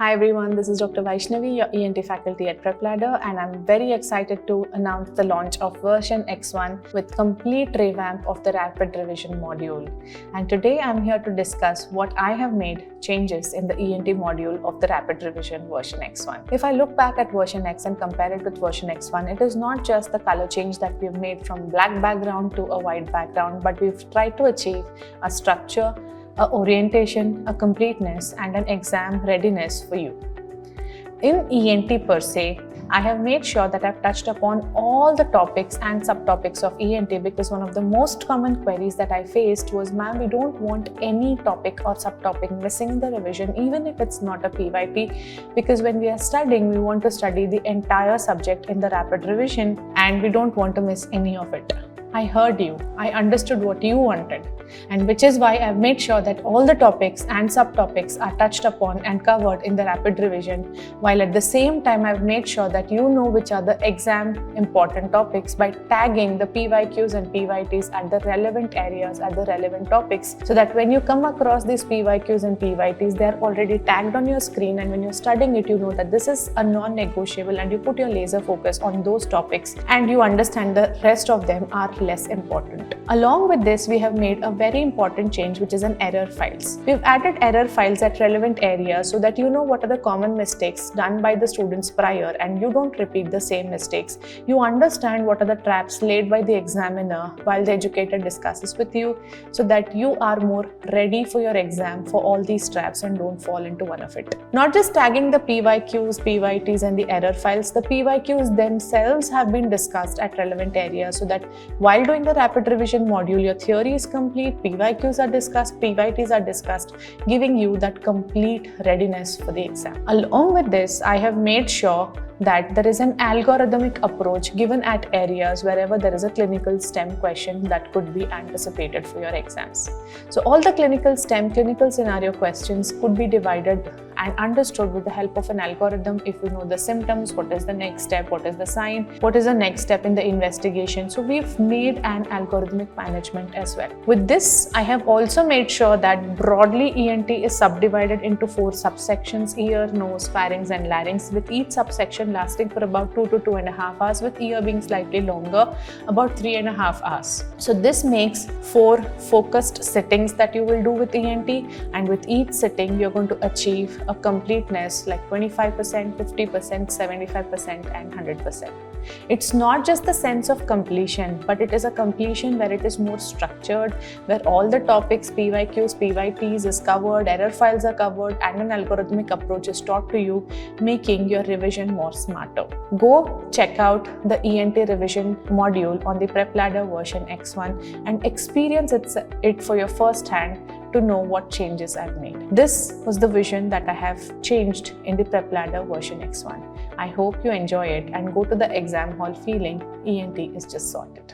Hi everyone, this is Dr. Vaishnavi, your ENT faculty at PrepLadder, and I'm very excited to announce the launch of version X1 with complete revamp of the rapid revision module. And today I'm here to discuss what I have made changes in the ENT module of the rapid revision version X1. If I look back at version X and compare it with version X1, it is not just the color change that we've made from black background to a white background, but we've tried to achieve a structure, a orientation, a completeness, and an exam readiness for you. In ENT per se, I have made sure that I've touched upon all the topics and subtopics of ENT because one of the most common queries that I faced was, ma'am, we don't want any topic or subtopic missing in the revision, even if it's not a PYP, because when we are studying, we want to study the entire subject in the rapid revision and we don't want to miss any of it. I heard you, I understood what you wanted, and which is why I've made sure that all the topics and subtopics are touched upon and covered in the rapid revision, while at the same time I've made sure that you know which are the exam important topics by tagging the PYQs and PYTs at the relevant areas, at the relevant topics, so that when you come across these PYQs and PYTs, they're already tagged on your screen, and when you're studying it, you know that this is a non-negotiable and you put your laser focus on those topics and you understand the rest of them are less important. Along with this, we have made a very important change, which is an error files. We've added error files at relevant areas so that you know what are the common mistakes done by the students prior and you don't repeat the same mistakes. You understand what are the traps laid by the examiner while the educator discusses with you, so that you are more ready for your exam for all these traps and don't fall into one of it. Not just tagging the PYQs, PYTs and the error files, the PYQs themselves have been discussed at relevant areas so that while doing the rapid revision module, your theory is complete, PYQs are discussed, PYTs are discussed, giving you that complete readiness for the exam. Along with this, I have made sure that there is an algorithmic approach given at areas wherever there is a clinical STEM question that could be anticipated for your exams. So all the clinical STEM, clinical scenario questions could be divided and understood with the help of an algorithm. If you know the symptoms, what is the next step, what is the sign, what is the next step in the investigation. So we've made an algorithmic management as well. With this, I have also made sure that broadly ENT is subdivided into 4 subsections: ear, nose, pharynx and larynx, with each subsection lasting for about 2 to 2.5 hours, with ear being slightly longer, about 3.5 hours. So this makes 4 focused sittings that you will do with ENT, and with each sitting you're going to achieve a completeness like 25%, 50%, 75% and 100%. It's not just the sense of completion, but it is a completion where it is more structured, where all the topics, PYQs, PYTs is covered, error files are covered, and an algorithmic approach is taught to you, making your revision more smarter. Go check out the ENT revision module on the PrepLadder version X1 and experience it for your first hand to know what changes I've made. This was the vision that I have changed in the PrepLadder version X1. I hope you enjoy it and go to the exam hall feeling ENT is just sorted.